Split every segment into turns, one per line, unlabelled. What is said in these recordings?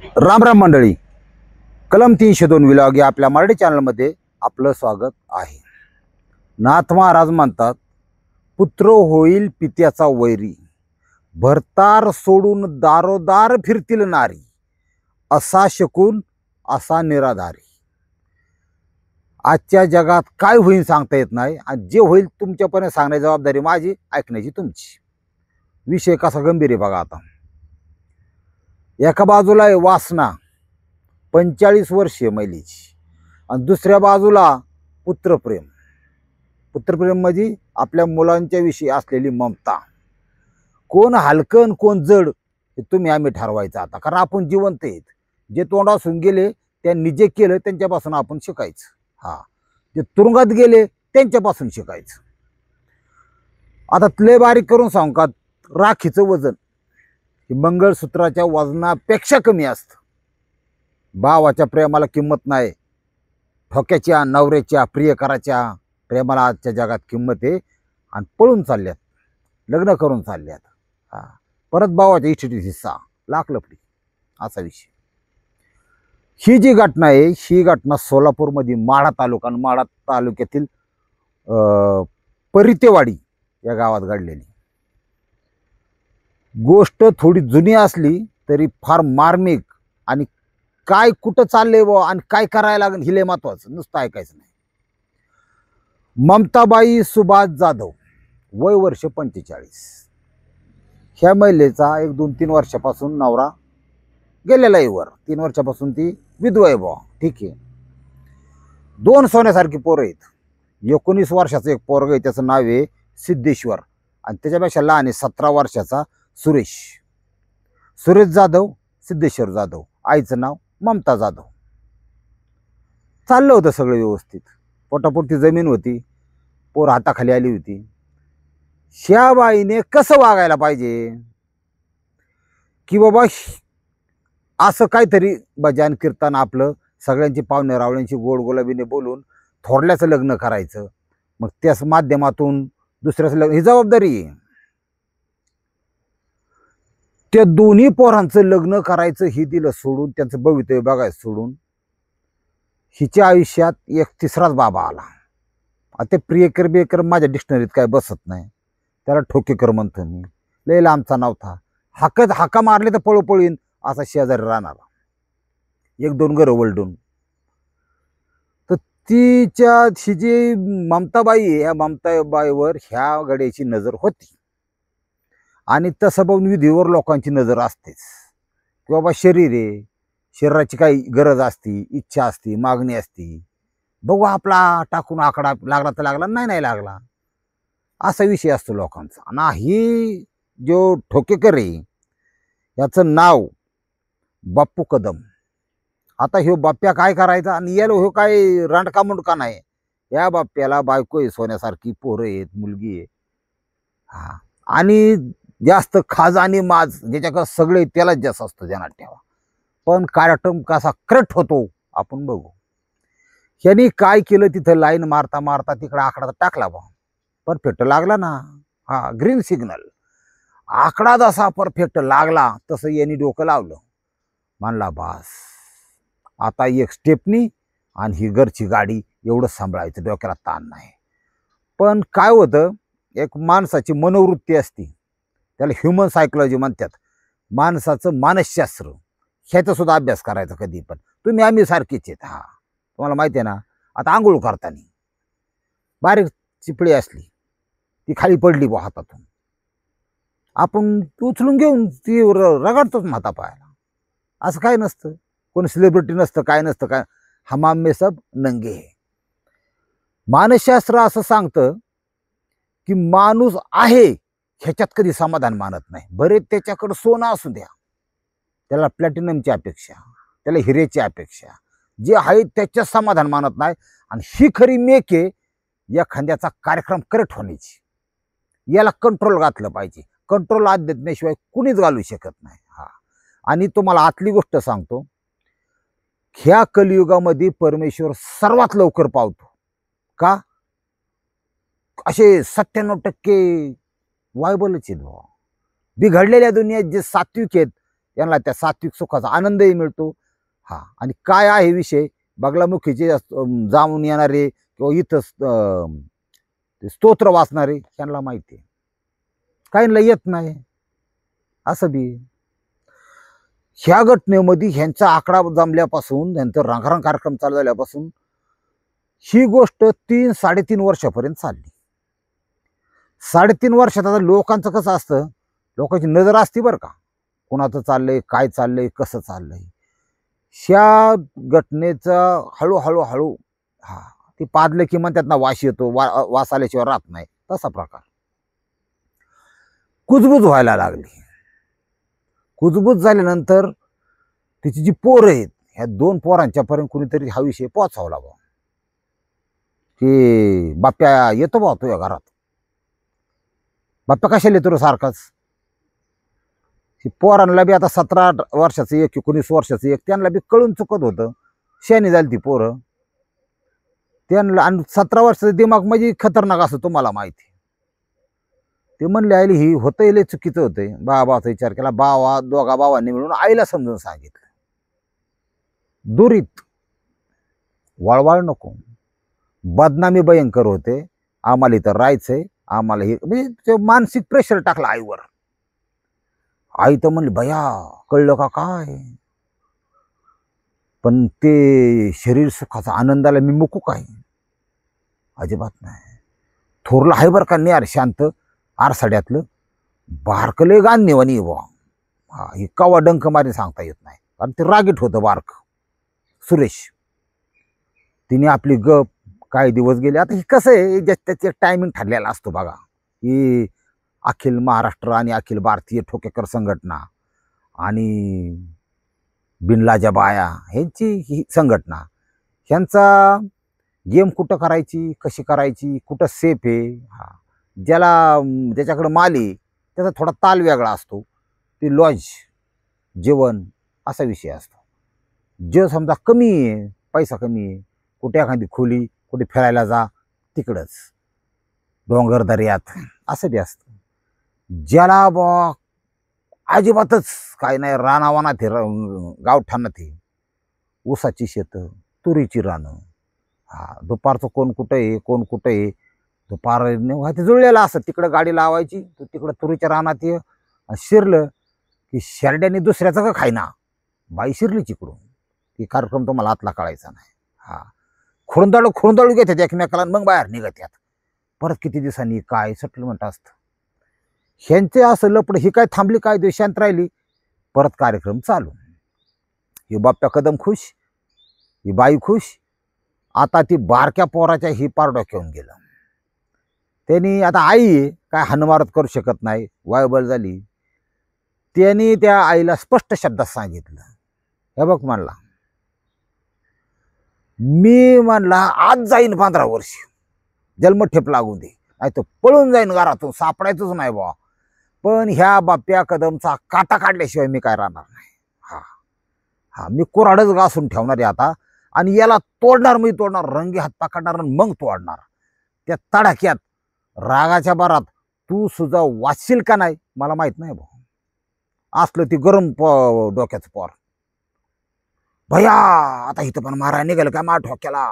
राम राम मंडळी, कलम 302 विलॉग या आपल्या मराठी चॅनलमध्ये आपलं स्वागत आहे. नाथ महाराज म्हणतात, पुत्र होईल पित्याचा वैरी, भरतार सोडून दारोदार फिरतील नारी, असा शकून असा निराधारी. आजच्या जगात काय होईल सांगता येत नाही, आणि जे होईल तुमच्यापर्यंत सांगण्याची जबाबदारी माझी, ऐकण्याची तुमची. विषय कसा गंभीर आहे बघा. आता एका बाजूला आहे वासना, 45 वर्षीय महिलेची, आणि दुसऱ्या बाजूला पुत्रप्रेम. पुत्रप्रेम म्हणजे आपल्या मुलांच्या विषयी असलेली ममता. कोण हलकन कोण जड हे तुम्ही आम्ही ठरवायचं आता, कारण आपण जिवंत आहेत. जे तोंडासून गेले त्यांनी जे केलं त्यांच्यापासून आपण शिकायचं. जे तुरुंगात गेले त्यांच्यापासून शिकायचं. आता लय बारीक करून सांगू का, राखीचं वजन हे मंगळसूत्राच्या वजनापेक्षा कमी असतं. भावाच्या प्रेमाला किंमत नाही, ठोक्याच्या नवऱ्याच्या प्रियकराच्या प्रेमाला आजच्या जगात किंमत आहे. आणि पळून चालल्यात, लग्न करून चालल्यात. परत भावाच्या इष्टीत हिस्सा, लाख लफडी, असा विषय. ही जी घटना आहे, ही घटना सोलापूरमध्ये माढा तालुका आणि माढा तालुक्यातील परितेवाडी या गावात घडलेली गोष्ट. थोडी जुनी असली तरी फार मार्मिक, आणि काय कुठं चाललंय व आणि काय करायला लागेल हे महत्वाचं, नुसतं ऐकायचं नाही. ममताबाई सुभाष जाधव, वय वर्ष 45. ह्या महिलेचा 1-2-3 वर्षापासून नवरा गेलेला आहे वर. 3 वर्षापासून ती विधवा आहे. ठीक आहे. 2 सोन्यासारखी पोरं आहेत. 19 वर्षाचं एक पोरग आहे, त्याचं नाव आहे सिद्धेश्वर, आणि त्याच्यापेक्षा लहान आहे 17 वर्षाचा सुरेश. सुरेश जाधव, सिद्धेश्वर जाधव. आईचं नाव ममता जाधव. चाललं होतं सगळं व्यवस्थित. पोटापोटी जमीन होती, पोर हाताखाली आली होती. ह्या बाईने कसं वागायला पाहिजे की बाबा असं काहीतरी भजन कीर्तन आपलं सगळ्यांची पाहुणे रावळ्यांची गोड गुलाबीने बोलून थोरल्याचं लग्न करायचं, मग त्याच माध्यमातून दुसऱ्याचं लग्न, ही जबाबदारी आहे. त्या दोन्ही पोरांचं लग्न करायचं ही दिलं सोडून, त्यांचं भवितव्य बघायचं सोडून, हिच्या आयुष्यात एक तिसराच बाबा आला. आता प्रियकर बियकर माझ्या डिक्शनरीत काय बसत नाही, त्याला ठोकेकर म्हणतो मी. लय लांबचा नव्हता, हाका मारले तर पळोपळीन असा शेजारी राहणार, 1-2 घरं वलडून. तर ही जी ममताबाई आहे, या ममताबाईवर ह्या गड्याची नजर होती. आणि तसं बघून विधीवर लोकांची नजर असतेच की बाबा शरीर आहे, शरीराची काही गरज असती, इच्छा असती, मागणी असती. बघू आपला टाकून आकडा लागला तर लागला, नाही लागला, असा विषय असतो लोकांचा. आणि ही जो ठोकेकर आहे याचं नाव बाप्पू कदम. आता ह्यो बाप्प्या काय करायचा, आणि याला ह्यो काय रांडका मुंडका नाही. या बाप्प्याला बायको आहे, सोन्यासारखी पोरं आहेत, मुलगी आहे. आणि जास्त खाज आणि माज ज्याच्याकडे सगळे त्यालाच जास्त असतं, ध्यानात ठेवा. पण कार्यक्रम कसा क्रट होतो आपण बघू. ह्यांनी काय केलं, तिथं लाईन मारता मारता तिकडे आकडा टाकला बा, परफेक्ट लागला ना. Green signal. आकडा जसा परफेक्ट लागला तसं यांनी डोकं लावलं. म्हणला बास, आता एक स्टेपनी आणि ही घरची गाडी, एवढं सांभाळायचं, डोक्याला ताण नाही. पण काय होतं, एक माणसाची मनोवृत्ती असती, त्याला ह्युमन सायकोलॉजी म्हणतात, माणसाचं मानसशास्त्र. ह्याचा सुद्धा अभ्यास करायचा कधी पण. तुम्ही आम्ही सारखीच आहेत. तुम्हाला माहिती आहे ना, आता आंघोळ करताना बारीक चिपळी असली, ती खाली पडली बा हातातून, आपण उचलून घेऊन ती रगडतोच हाता पायाला. असं काय नसतं, कोणी सेलिब्रिटी नसतं, काय नसतं, काय हमाम में सब नंगे है. मानसशास्त्र असं सांगतं की माणूस आहे ह्याच्यात कधी समाधान मानत नाही. बरे त्याच्याकडं सोनं असू द्या, त्याला प्लॅटिनमची अपेक्षा, त्याला हिरेची अपेक्षा, जे आहे त्याच्यात समाधान मानत नाही. आणि ही खरी मेक आहे एखाद्याचा कार्यक्रम करेक्ट होण्याची. याला कंट्रोल घातलं पाहिजे. कंट्रोल अध्यात्म्याशिवाय कुणीच घालू शकत नाही. आणि तुम्हाला आतली गोष्ट सांगतो, ह्या कलियुगामध्ये परमेश्वर सर्वात लवकर पावतो. का? असे 97% वायबलच आहेत. बिघडलेल्या दुनियेत जे सात्विक आहेत यांना त्या सात्विक सुखाचा आनंदही मिळतो. हा, आणि काय आहे विषय, बगलामुखीचे जाऊन येणारे किंवा इथं स्तोत्र वाचणारे त्यांना माहिती आहे, काहींना येत नाही. असं बी ह्या घटनेमध्ये ह्यांचा आकडा जमल्यापासून, ह्यांचा रंगारंग कार्यक्रम चालू झाल्यापासून ही गोष्ट 3-3.5 वर्षापर्यंत चालली. 3.5 वर्षात आता लोकांचं कसं असतं, लोकांची नजर असते बरं का, कोणाचं चाललंय, काय चाललंय, कसं चाललंय. ह्या घटनेचं हळूहळू हा, ती पाजलं की मग त्यातनं वास येतो, वास आल्याशिवाय राहत नाही, तसा प्रकार. कुजबूज व्हायला लागली. कुजबूज झाल्यानंतर तिची जी पोरं आहेत, ह्या 2 पोरांच्या पर्यंत कुणीतरी हा विषय पोचावला बा, की बाप्या येतो बा तुझ्या घरात. बाप्पा कशाला येतो रे सारखाच. पोरांना बी आता 17 वर्षाचं एक, 19 वर्षाचं एक, त्यांना बी कळून चुकत होतं. शहाणी झाली ती पोरं त्यांना. आणि 17 वर्षाचं दिमाग म्हणजे खतरनाक असं तुम्हाला माहिती. ते म्हणले आईला ही होतंय, लय चुकीचं होतंय. बाबाचा विचार केला. दोघा भावांनी मिळून आईला समजून सांगितलं, दुरीत वळवळ नको, बदनामी भयंकर होते, आम्हाला इथं राहायचंय, आम्हाला हे, म्हणजे मानसिक प्रेशर टाकलं आईवर. आई तर म्हणली भया कळलं का काय, पण ते शरीर सुखाचा आनंदाला मी मुकू काय, अजिबात नाही. थोरलं आहे बरं का नियार शांत, आरसाड्यातलं, बारकले गाणेवानी बुवा. हा, हे कवा डंक मारी सांगता येत नाही, कारण ते रागीट होतं बारक सुरेश. तिने आपली गप काही दिवस गेले. आता हे कसं आहे, त्याचे टायमिंग ठरलेला असतो बघा. ही अखिल महाराष्ट्र आणि अखिल भारतीय ठोकेकर संघटना आणि बिनलाजा बाया ह्यांची ही संघटना, ह्यांचा गेम कुठं करायची, कशी करायची, कुठं सेफ आहे, हा, ज्याच्याकडं माल आहे त्याचा थोडा ताल वेगळा असतो. ती लॉज, जेवण असा विषय असतो. जे समजा कमी आहे, पैसा कमी आहे, कुठे एखादी खोली, कुठे फिरायला जा, तिकडंच डोंगर दर्यात, असं बी असतं. ज्याला बा अजिबातच काय नाही, रानावानात हे, गावठाणात हे, ऊसाची शेतं, तुरीची रानं, हा, दुपारचं कोण कुठं आहे, कोण कुठं आहे, दुपार ते जुळलेलं असं, तिकडं गाडी लावायची, तू तिकडं तुरीच्या रानात ये, शिरलं की शेरड्याने दुसऱ्याचं का खायना, बाई शिरली चिकडून, की कार्यक्रम तुम्हाला आतला कळायचा नाही. हा, खोंदाळू घेतात एकमेकाला, मग बाहेर निघतात. परत किती दिवसांनी काय सेटलमेंट असतं. ह्यांचे असं लपड, ही काय थांबली, काय दिवस शांत राहिली, परत कार्यक्रम चालू. ही बाप्पा कदम खुश, ही बाई खुश. आता ती बारक्या पोराच्या ही पार डोक्यावून गेलं. त्यांनी आता आई काय हानमारत करू शकत नाही, वायबल झाली. त्यांनी त्या आईला स्पष्ट शब्दात सांगितलं, हे बघ म्हणला, मी म्हणला आज जाईन 15 वर्ष, जन्मठेप लागून दे, नाही तर पळून जाईन घरातून, सापडायचंच नाही बा, पण ह्या बाप्या कदमचा काटा काढल्याशिवाय मी काय राहणार नाही. हा हा, मी कुऱ्हाडच घासून ठेवणार आहे आता, आणि याला तोडणार, मी तोडणार, रंगी हात पकडणार आणि मग तोडणार. त्या तडाक्यात रागाच्या भरात तू सुद्धा वाचशील का नाही मला माहित नाही भाऊ. असलं ती गरम डोक्याचं पोर. भया आता इथं पण मारा निघालं काय मा ठोक्याला.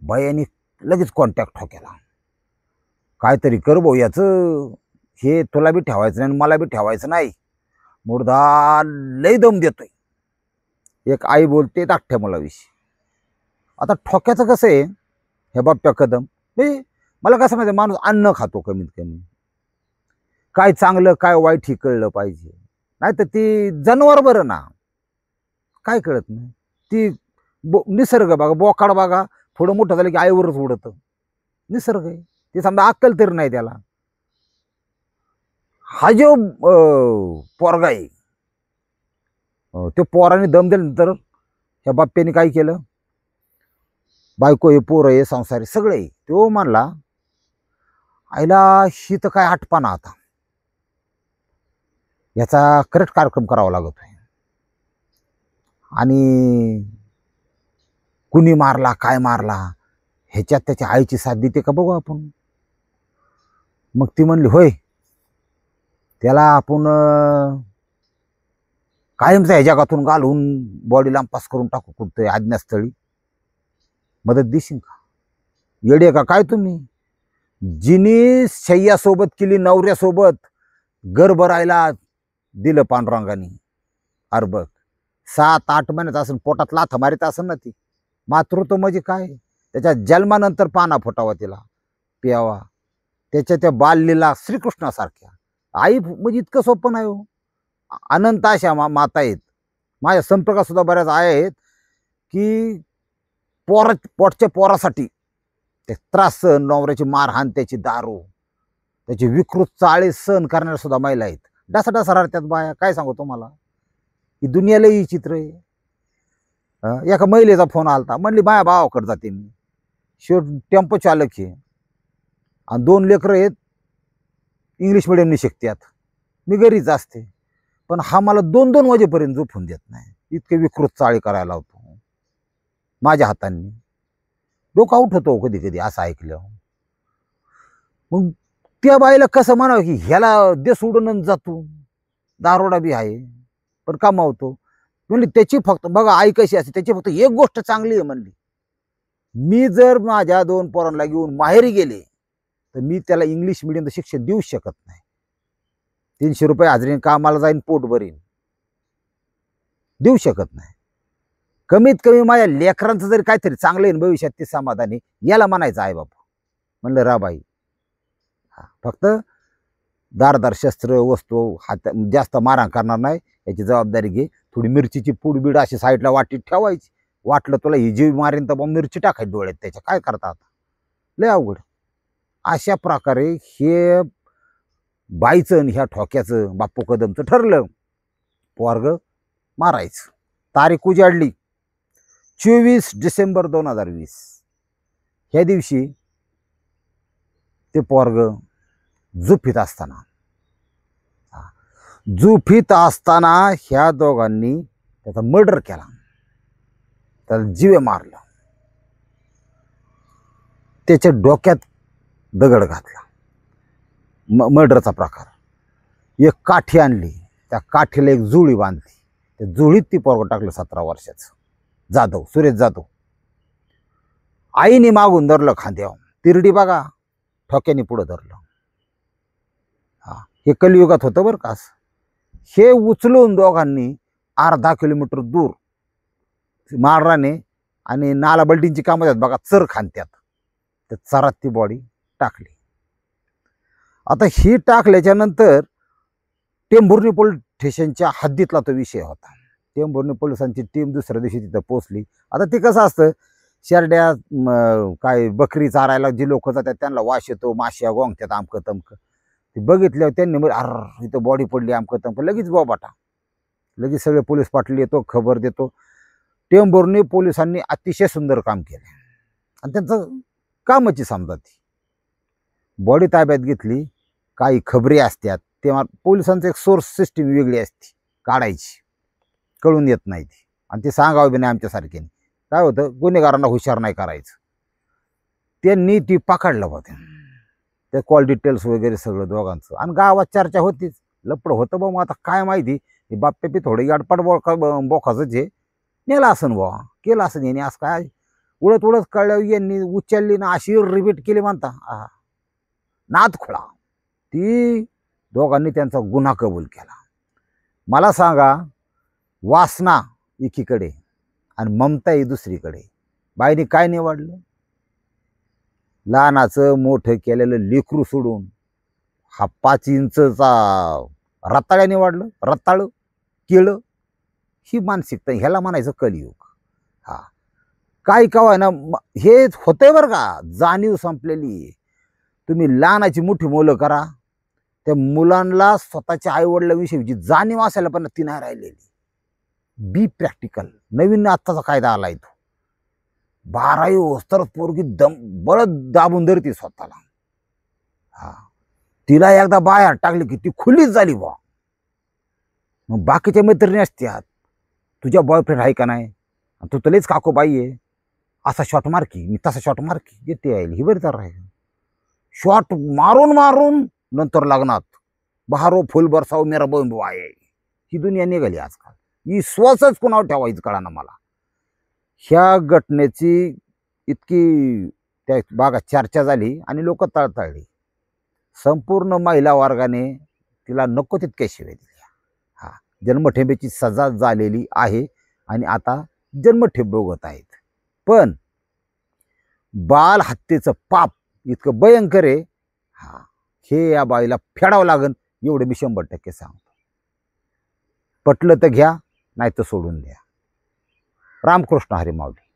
भयानी लगेच कॉन्टॅक्ट ठोक्याला. काहीतरी कर भाऊ, याचं हे तुला बी ठेवायचं नाही मला बी ठेवायचं नाही. मुर्दा लय दम देतोय. एक आई बोलते दाखठ्या मुलाविषयी. आता ठोक्याचं कसं आहे, हे बाप्पा कदम मला कसं माहिती, माणूस अन्न खातो कमीत कमी, काय चांगलं काय वाईट ही कळलं पाहिजे. नाही तर ती जनावर बरं ना, काय कळत नाही. ती निसर्ग बघा, बोकाड बघा, थोडं मोठं झालं की आईवरच उडतं. निसर्ग आहे ते, समजा अक्कल तरी नाही त्याला. हा जो पोरगा आहे, ते पोराने दम दिल्यानंतर ह्या बाप्प्याने काय केलं, बायको हे पोरं हे संसार सगळे, तो म्हणला आईला ही तर काय आठपाना, आता याचा करेक्ट कार्यक्रम करावा लागतोय. आणि कुणी मारला काय मारला ह्याच्यात त्याच्या आईची साथ देते का बघू आपण. मग ती म्हणली होय, त्याला आपण कायमचा ह्या जगातून घालून बॉडी लांपास करून टाकू कुठतंही अज्ञातस्थळी, मदत देशील का? येडे का काय तुम्ही? जिनी शय्यासोबत केली नवऱ्यासोबत, गर्भ राहिला दिलं पांडुरंगाने अर्भक, 7-8 महिन्यात असून पोटात लाथ मारित असेल ना ती. मातृत्व म्हणजे काय? त्याच्या जन्मानंतर पाना फुटावा, तिला प्यावा, त्याच्या त्या बाललीला श्रीकृष्णासारख्या. आई म्हणजे इतकं सोपं नाही हो. अनंत अशा माता आहेत, माझ्या संपर्कात सुद्धा बऱ्याच आया आहेत की पोटच्या पोरासाठी ते त्रास सहन, नवऱ्याची मारहाण, त्याची दारू, त्याची विकृत चाळे सहन करणाऱ्या सुद्धा महिला आहेत. डासा रडतात बाया. काय सांगू तुम्हाला, ही दुनियाला ही चित्र आहे. एका महिलेचा फोन आलता, म्हणली माझ्या भावाकडे जाते मी, शेवट टेम्पो चालक आहे आणि 2 लेकरं आहेत, इंग्लिश मिडियमनी शिकतात, मी घरीच असते, पण हा मला 2-2 वाजेपर्यंत झोपून देत नाही, इतके विकृत चाळे करायला होतो माझ्या हातांनी. डोकं आउट होतो कधी कधी असं ऐकलं. मग त्या बाईला कसं म्हणावं की ह्याला दे सोडून जातो, दारोडा बी आहे पण कमावतो. म्हणली त्याची फक्त बघा आई कशी असते, त्याची फक्त एक गोष्ट चांगली आहे म्हणली, मी जर माझ्या 2 पोरांना घेऊन माहेरी गेले तर मी त्याला इंग्लिश मिडियमचं शिक्षण देऊ शकत नाही. 300 रुपये हजेरीने कामाला जाईन, पोट भरीन, देऊ शकत नाही. कमीत कमी माझ्या लेकरांचं जरी काहीतरी चांगलं येईल भविष्यात ते समाधानी, याला म्हणायचं आहे बाबा. म्हणलं रा बाई, फक्त धारदार शस्त्र वस्तू हात जास्त मारहाण करणार नाही याची जबाबदारी घे. थोडी मिरचीची पूड बीड अशी साईडला वाटीत ठेवायची, वाटलं तुला ही जीव मारेन तर मिरची टाकायची डोळ्यात त्याच्या, काय करता आता, लय अवघड. अशा प्रकारे हे बाईचं आणि ह्या ठोक्याचं बाप्पू कदमचं ठरलं, पोरग मारायचं. तारीख उजाडली 24 डिसेंबर 2020. ह्या दिवशी ते पोरग झोपीत असताना ह्या दोघांनी त्याचा मर्डर केला, त्याला जीवे मारलं, त्याच्या डोक्यात दगड घातला. मर्डरचा प्रकार. एक काठी आणली, त्या काठीला एक जुळी बांधली, त्या जुळीत ती पोरग टाकलं 17 वर्षाचं जाधव, सुरेश जाधव. आईने मागून धरलं खांद्यावर, तिरडी बघा, ठोक्याने पुढं धरलं. हे कलियुगात होतं बरं का. हे उचलून दोघांनी अर्धा किलोमीटर दूर मारराने आणि नाला बल्टींची कामं आहेत बघा, चर खांत्यात, त्या चरात ती बॉडी टाकली. आता ही टाकल्याच्या नंतर टेंभुर्णी पोलीस स्टेशनच्या हद्दीतला तो विषय होता. टेंभुर्णी पोलिसांची टीम दुसऱ्या दिवशी तिथं पोहोचली. आता ते कसं असतं, शेरड्या काय बकरी चारायला जी लोक जातात त्यांना वास येतो, माश्या गोंगत्यात, आमकं तमकं. ते बघितल्यावर त्यांनी मग अर इथं बॉडी पडली, आमकं तमकं, लगेच बाटा, लगेच सगळे पोलीस पाटील येतो, खबर देतो. टेंभुर्णी पोलिसांनी अतिशय सुंदर काम केलं आणि त्यांचं कामाची समजा ती. बॉडी ताब्यात घेतली, काही खबरी असतात तेव्हा पोलिसांचं एक सोर्स सिस्टीम वेगळी असते, काढायची, कळून येत नाही ती, आणि ते सांगावं बी नाही आमच्यासारख्याने. काय होतं, गुन्हेगारांना हुशार नाही करायचं. त्यांनी ती पकडलं होतं, ते कॉल डिटेल्स वगैरे सगळं दोघांचं, आणि गावात चर्चा होतीच, लपड होतं बा. मग आता काय माहिती, बाप्पे बी थोडं गाडपाट बोखाचं जे नेला असन बुवा, केलं असं यांनी, असं काय उडत कळल्यावर यांनी उचलली ना अशी रिपीट केली म्हणता नाद खोळा. ती दोघांनी त्यांचा गुन्हा कबूल केला. मला सांगा, वासना एकीकडे आणि ममता ही दुसरीकडे, बाईने काय निवडलं? लहानाचं मोठं केलेलं लेकरू सोडून हा 5 इंचचा रताळ्या निवडलं, रताळ केळं. ही मानसिकता, ह्याला म्हणायचं कलियुग. काय आहे ना, हे होतंय बरं का, जाणीव संपलेली. तुम्ही लहानाची मोठी मुलं करा, त्या मुलांना स्वतःच्या आईवडिलांविषयीची जाणीव असायला पण ती नाही राहिलेली. बी प्रॅक्टिकल. नवीन आत्ताचा कायदा आलाय तो, 12वी होस्तर पोरगी बळद दाबून धरती स्वतःला. तिला एकदा बाहेर टाकली की ती खुलीच झाली बा. मग बाकीच्या मैत्रिणी असतात, तुझ्या बॉयफ्रेंड आहे का नाही, तू तलेच काको बाई आहे, असा शॉट मार की, मी तसा शॉट मार की, येते येईल ही बरी तर राहील. शॉट मारून नंतर लग्नात बहारो फुल बरसाव मेरा बंबू आहे. ही दुनिया निघाली आजकाल. विश्वासच कुणावर ठेवायचं कळाना मला. ह्या घटनेची इतकी त्या भागात चर्चा झाली आणि लोक तळतळली. संपूर्ण महिला वर्गाने तिला नको तितक्या शिव्या दिल्या. हा, जन्मठेपेची सजा झालेली आहे आणि आता जन्मठेप भोगत आहेत. पण बाल हत्येचं पाप इतकं भयंकर आहे, हा, हे या बाईला फेडावं लागेल एवढं मी 100% सांगतो. पटलं तर घ्या, नाही तर सोडून द्या. रामकृष्ण हरी माऊली.